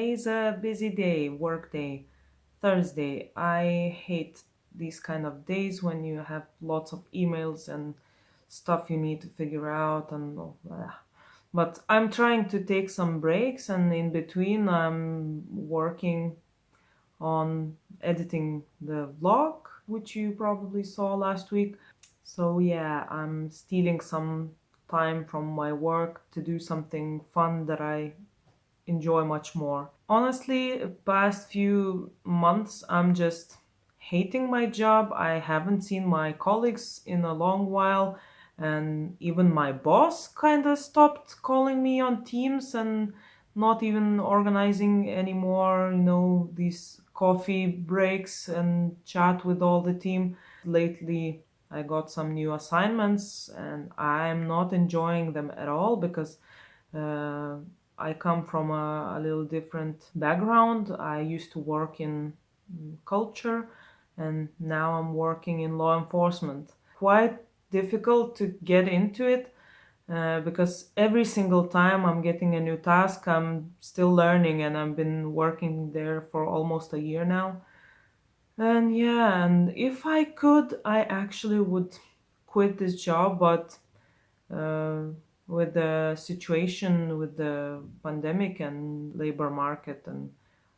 Today's a busy day, work day, Thursday. I hate these kind of days when you have lots of emails and stuff you need to figure out and but I'm trying to take some breaks, and in between I'm working on editing the vlog, which you probably saw last week. So yeah, I'm stealing some time from my work to do something fun that I enjoy much more. Honestly, past few months I'm just hating my job. I haven't seen my colleagues in a long while, and even my boss kind of stopped calling me on Teams and not even organizing anymore, these coffee breaks and chat with all the team. Lately, I got some new assignments and I'm not enjoying them at all because uh, I come from a little different background. I used to work in culture, and now I'm working in law enforcement. Quite difficult to get into it because every single time I'm getting a new task, I'm still learning, and I've been working there for almost a year now. And yeah, and if I could, I actually would quit this job, but uh, with the situation with the pandemic and labor market, and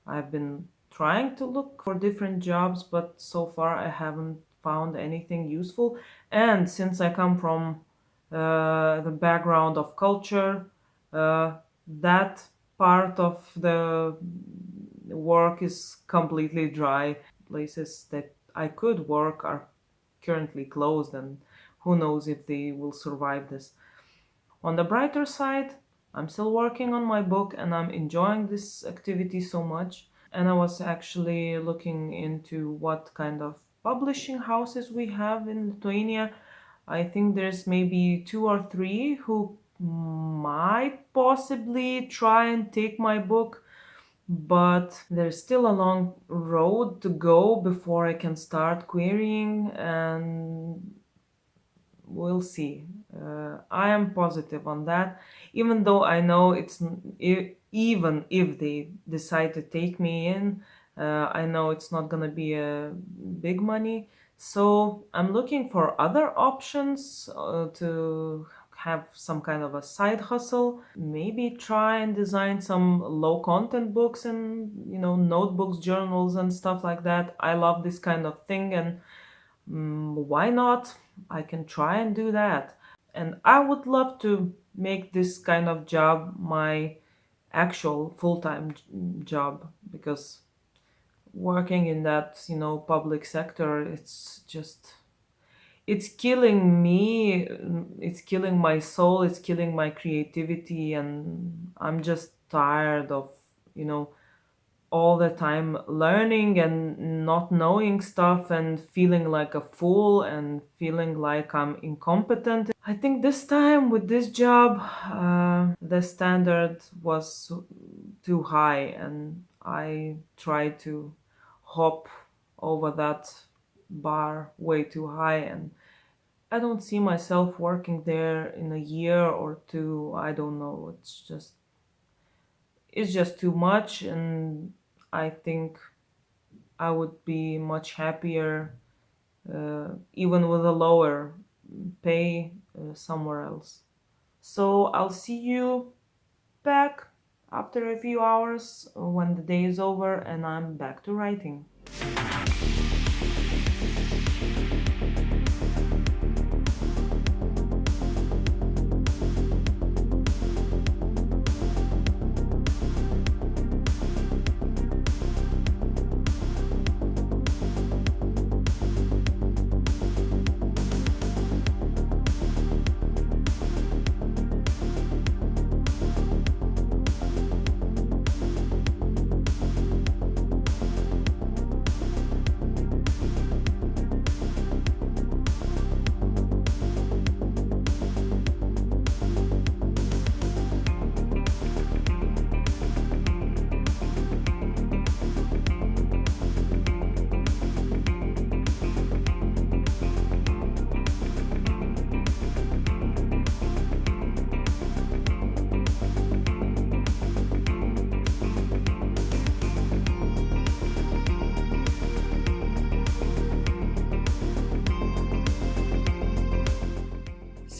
I've been trying to look for different jobs, but so far I haven't found anything useful. And since I come from the background of culture, uh, that part of the work is completely dry. Places that I could work are currently closed, and who knows if they will survive this. On the brighter side, I'm still working on my book and I'm enjoying this activity so much. And I was actually looking into what kind of publishing houses we have in Lithuania. I think there's maybe two or three who might possibly try and take my book, but there's still a long road to go before I can start querying, and we'll see. I am positive on that, even though I know even if they decide to take me in, I know it's not gonna be a big money. So I'm looking for other options to have some kind of a side hustle. Maybe try and design some low content books and notebooks, journals, and stuff like that. I love this kind of thing, and why not? I can try and do that. And I would love to make this kind of job my actual full-time job, because working in that, public sector, it's killing me, it's killing my soul, it's killing my creativity, and I'm just tired of, you know, all the time learning and not knowing stuff and feeling like a fool and feeling like I'm incompetent. I think this time with this job, the standard was too high, and I tried to hop over that bar way too high, and I don't see myself working there in a year or two. I don't know. It's just too much, and I think I would be much happier even with a lower pay somewhere else. So I'll see you back after a few hours when the day is over and I'm back to writing.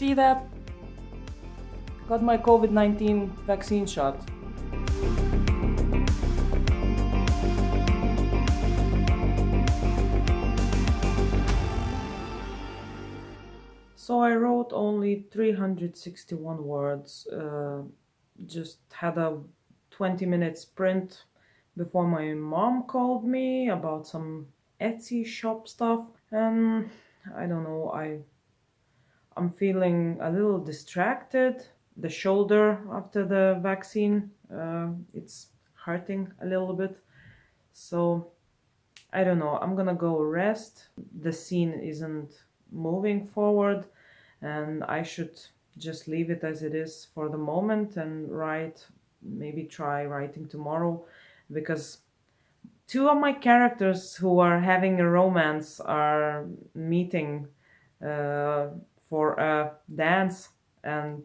see that? Got my COVID-19 vaccine shot. So I wrote only 361 words, just had a 20-minute sprint before my mom called me about some Etsy shop stuff. And I don't know, I'm feeling a little distracted. The shoulder after the vaccine, it's hurting a little bit. So I don't know, I'm gonna go rest. The scene isn't moving forward, and I should just leave it as it is for the moment and maybe try writing tomorrow, because two of my characters who are having a romance are meeting uh, for a dance, and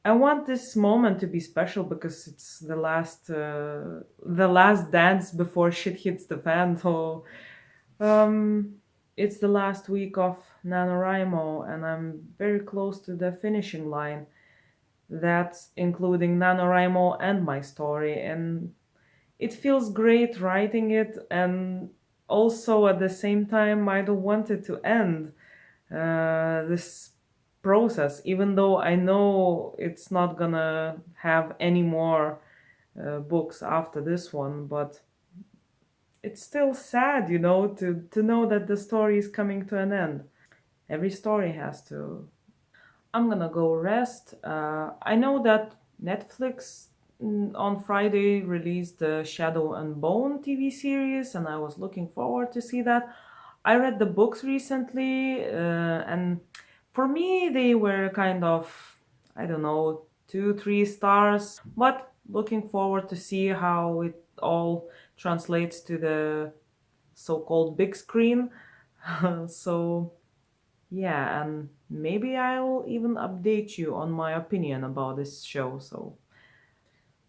I want this moment to be special because it's the last dance before shit hits the fan. So um, it's the last week of NaNoWriMo, and I'm very close to the finishing line. That's including NaNoWriMo and my story, and it feels great writing it, and also at the same time, I don't want it to end this process, even though I know it's not gonna have any more books after this one, but it's still sad, to know that the story is coming to an end. Every story has to. I'm gonna go rest. I know that Netflix on Friday released the Shadow and Bone TV series, and I was looking forward to see that. I read the books recently, and for me, they were kind of, I don't know, 2, 3 stars, but looking forward to see how it all translates to the so-called big screen. So yeah, and maybe I'll even update you on my opinion about this show.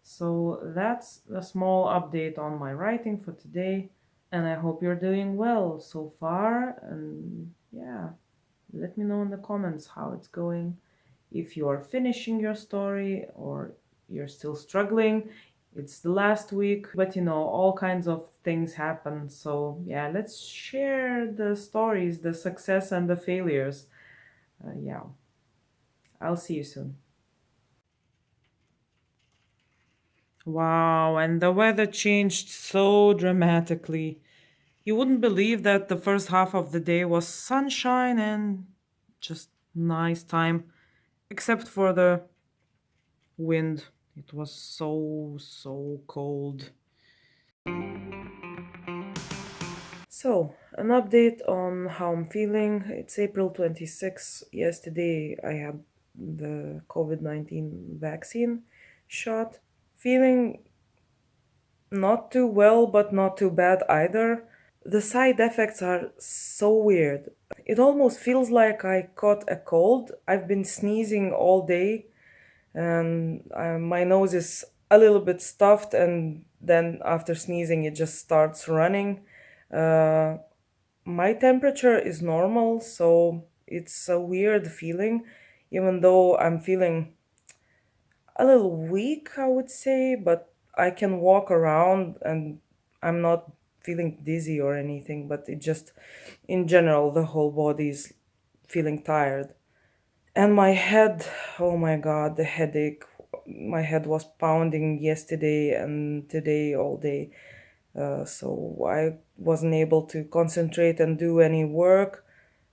So that's a small update on my writing for today, and I hope you're doing well so far. And yeah, let me know in the comments how it's going. If you are finishing your story or you're still struggling, it's the last week, but all kinds of things happen. So yeah, let's share the stories, the success and the failures. Yeah, I'll see you soon. Wow, and the weather changed so dramatically. You wouldn't believe that the first half of the day was sunshine and just nice time, except for the wind. It was so cold. So, an update on how I'm feeling. It's April 26th. Yesterday, I had the COVID-19 vaccine shot. Feeling not too well, but not too bad either. The side effects are so weird. It almost feels like I caught a cold. I've been sneezing all day, and my nose is a little bit stuffed, and then after sneezing, it just starts running. Uh, my temperature is normal, so it's a weird feeling, even though I'm feeling a little weak, I would say, but I can walk around and I'm not feeling dizzy or anything, but it just, in general, the whole body is feeling tired. And my head, oh my god, the headache. My head was pounding yesterday and today all day. So I wasn't able to concentrate and do any work,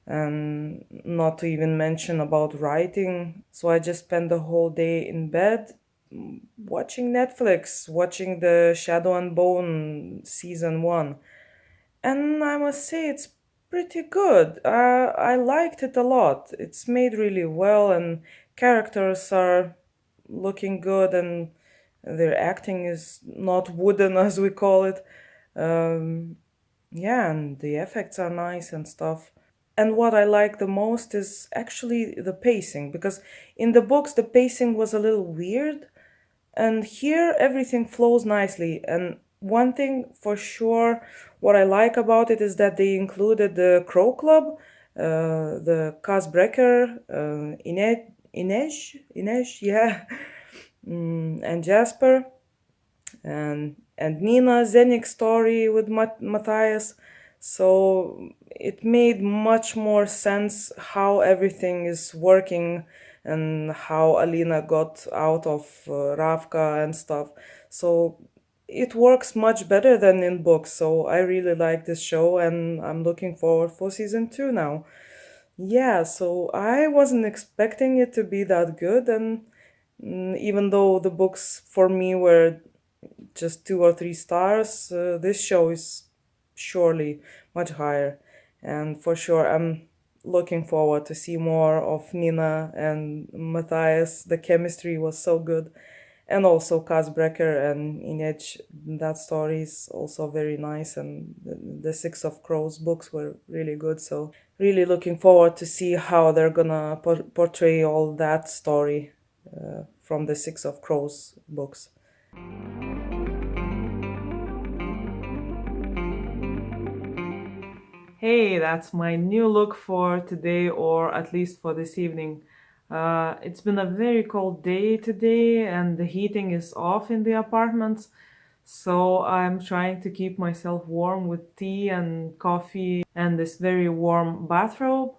and not to even mention about writing. So I just spent the whole day in bed watching Netflix, watching the Shadow and Bone season 1. And I must say it's pretty good. I liked it a lot. It's made really well, and characters are looking good, and their acting is not wooden as we call it. Um, yeah, and the effects are nice and stuff. And what I like the most is actually the pacing, because in the books the pacing was a little weird, and here everything flows nicely. And one thing for sure, what I like about it is that they included the Crow Club, the Casbreaker, Inej, yeah, and Jasper, and Nina Zenik's story with Matthias. So it made much more sense how everything is working and how Alina got out of Ravka and stuff. So it works much better than in books. So I really like this show and I'm looking forward for season 2 now. Yeah, so I wasn't expecting it to be that good, and even though the books for me were just 2 or 3 stars, this show is surely much higher. And for sure, I'm looking forward to see more of Nina and Matthias. The chemistry was so good. And also Casbreaker and Inej, that story is also very nice. And the Six of Crows books were really good. So really looking forward to see how they're gonna portray all that story from the Six of Crows books. Hey, that's my new look for today, or at least for this evening. It's been a very cold day today, and the heating is off in the apartments. So I'm trying to keep myself warm with tea and coffee and this very warm bathrobe.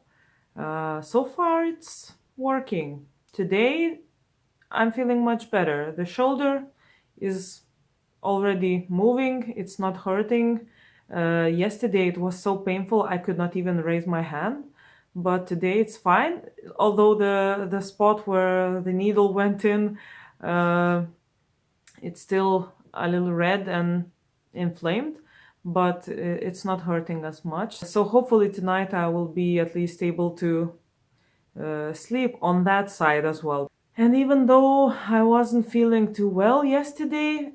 So far, it's working. Today, I'm feeling much better. The shoulder is already moving, it's not hurting. Yesterday it was so painful I could not even raise my hand, but today it's fine. Although the spot where the needle went in, uh, it's still a little red and inflamed, but it's not hurting as much. So hopefully tonight I will be at least able to sleep on that side as well. And even though I wasn't feeling too well yesterday,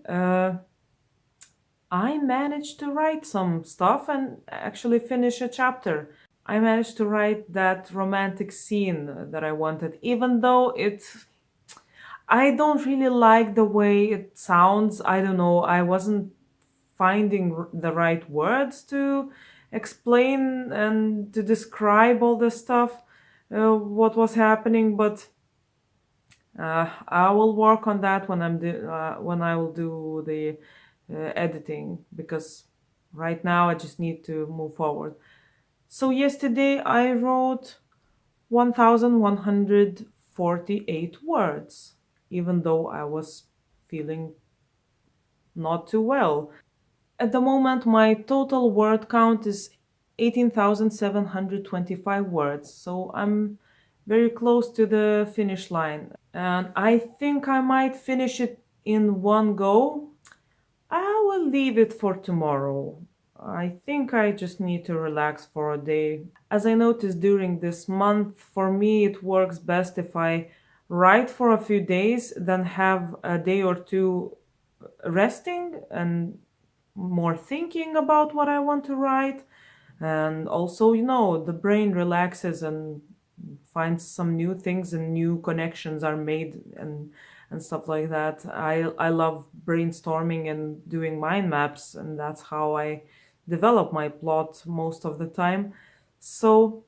I managed to write some stuff and actually finish a chapter. I managed to write that romantic scene that I wanted, even though I don't really like the way it sounds. I don't know, I wasn't finding the right words to explain and to describe all the stuff, what was happening, but I will work on that when I will do the editing, because right now I just need to move forward. So yesterday I wrote 1148 words, even though I was feeling not too well. At the moment, my total word count is 18,725 words, so I'm very close to the finish line. And I think I might finish it in one go. I will leave it for tomorrow. I think I just need to relax for a day. As I noticed during this month, for me it works best if I write for a few days, then have a day or two resting and more thinking about what I want to write. And also, the brain relaxes and finds some new things and new connections are made and stuff like that. I love brainstorming and doing mind maps, and that's how I develop my plot most of the time. So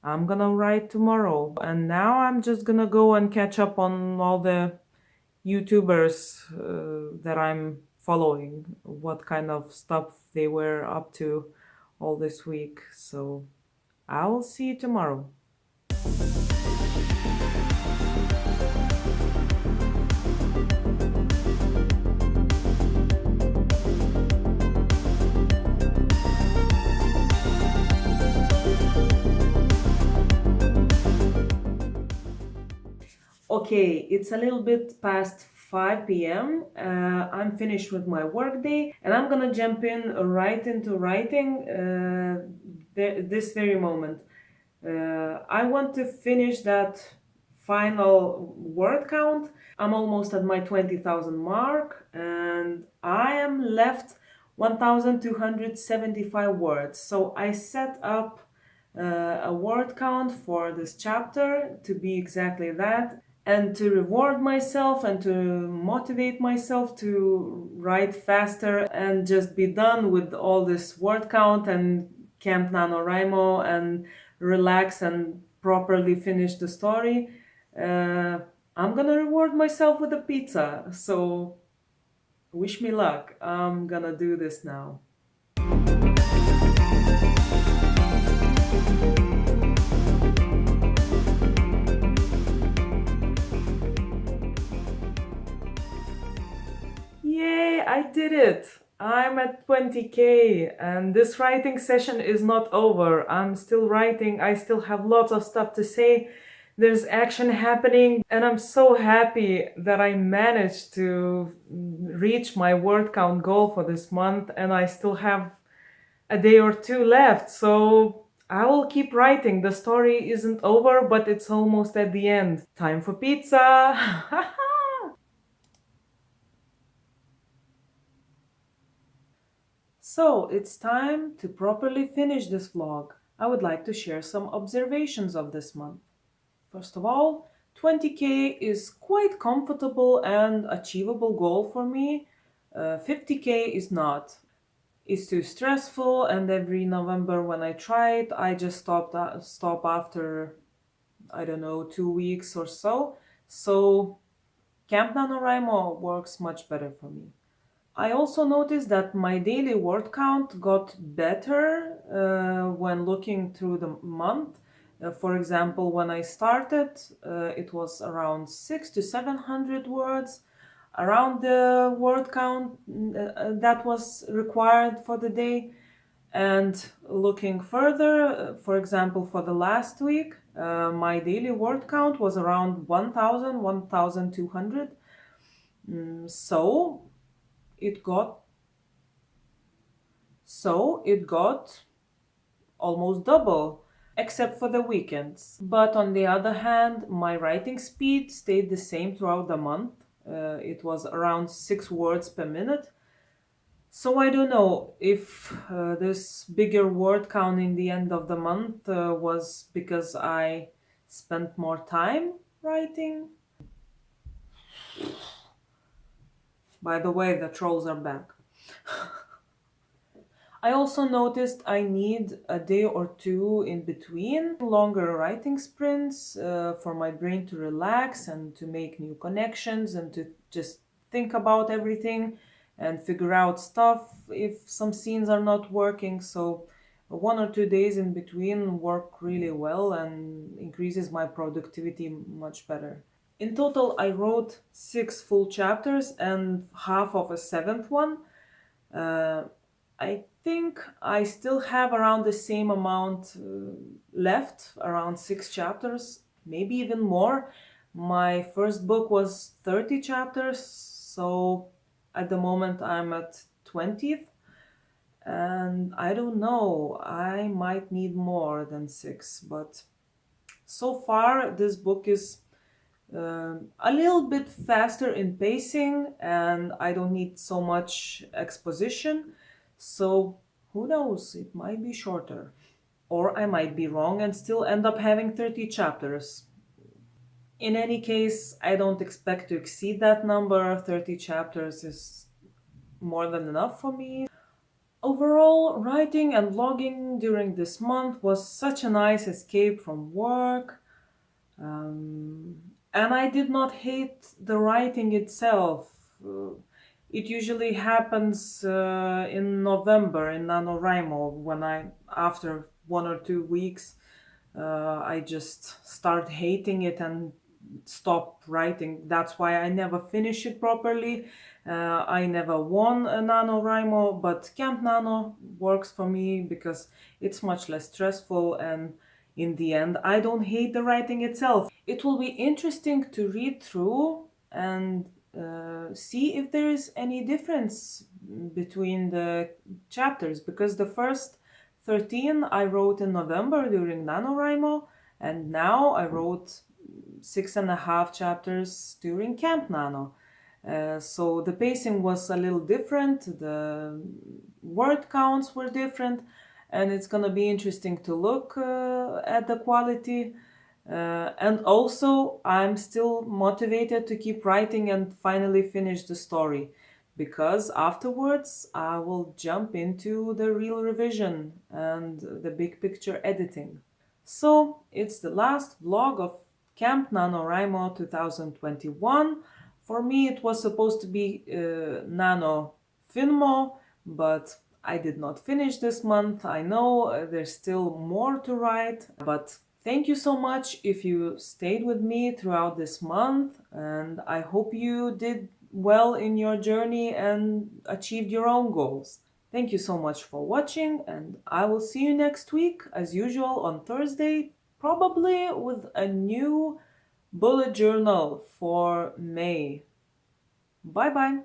I'm gonna write tomorrow, and now I'm just gonna go and catch up on all the YouTubers that I'm following, what kind of stuff they were up to all this week. So I will see you tomorrow. Okay, it's a little bit past 5 p.m. I'm finished with my workday and I'm gonna jump in right into writing this very moment. I want to finish that final word count. I'm almost at my 20,000 mark and I am left 1,275 words. So I set up a word count for this chapter to be exactly that, and to reward myself and to motivate myself to write faster and just be done with all this word count and Camp NaNoWriMo and relax and properly finish the story, uh, I'm gonna reward myself with a pizza. So wish me luck. I'm gonna do this now. Yay, I did it! I'm at 20K and this writing session is not over. I'm still writing, I still have lots of stuff to say. There's action happening, and I'm so happy that I managed to reach my word count goal for this month, and I still have a day or two left. So I will keep writing. The story isn't over, but it's almost at the end. Time for pizza! So it's time to properly finish this vlog. I would like to share some observations of this month. First of all, 20K is quite comfortable and achievable goal for me. 50K is not. It's too stressful, and every November when I try it, I just stop after, I don't know, 2 weeks or so. So Camp NaNoWriMo works much better for me. I also noticed that my daily word count got better when looking through the month. For example, when I started, it was around 600 to 700 words, around the word count that was required for the day. And looking further, for example, for the last week, my daily word count was around 1000, 1200. So it got almost double, except for the weekends. But on the other hand, my writing speed stayed the same throughout the month. It was around 6 words per minute. So I don't know if this bigger word count in the end of the month was because I spent more time writing. By the way, the trolls are back. I also noticed I need a day or two in between longer writing sprints for my brain to relax and to make new connections and to just think about everything and figure out stuff if some scenes are not working. So 1 or 2 days in between work really well and increases my productivity much better. In total, I wrote 6 full chapters and half of a seventh one. I think I still have around the same amount left, around 6 chapters, maybe even more. My first book was 30 chapters, so at the moment I'm at 20th, and I don't know, I might need more than 6, but so far this book is a little bit faster in pacing, and I don't need so much exposition. So who knows, it might be shorter. Or I might be wrong and still end up having 30 chapters. In any case, I don't expect to exceed that number. 30 chapters is more than enough for me. Overall, writing and vlogging during this month was such a nice escape from work. And I did not hate the writing itself. It usually happens in November in NaNoWriMo when after 1 or 2 weeks, I just start hating it and stop writing. That's why I never finish it properly. I never won a NaNoWriMo, but Camp Nano works for me because it's much less stressful, and in the end, I don't hate the writing itself. It will be interesting to read through and see if there is any difference between the chapters, because the first 13 I wrote in November during NaNoWriMo, and now I wrote 6.5 chapters during Camp Nano. So the pacing was a little different, the word counts were different, and it's gonna be interesting to look at the quality. And also, I'm still motivated to keep writing and finally finish the story, because afterwards I will jump into the real revision and the big picture editing. So it's the last vlog of Camp NaNoWriMo 2021. For me it was supposed to be Nano Finmo, but I did not finish this month. I know there's still more to write, but thank you so much if you stayed with me throughout this month, and I hope you did well in your journey and achieved your own goals. Thank you so much for watching, and I will see you next week, as usual, on Thursday, probably with a new bullet journal for May. Bye bye!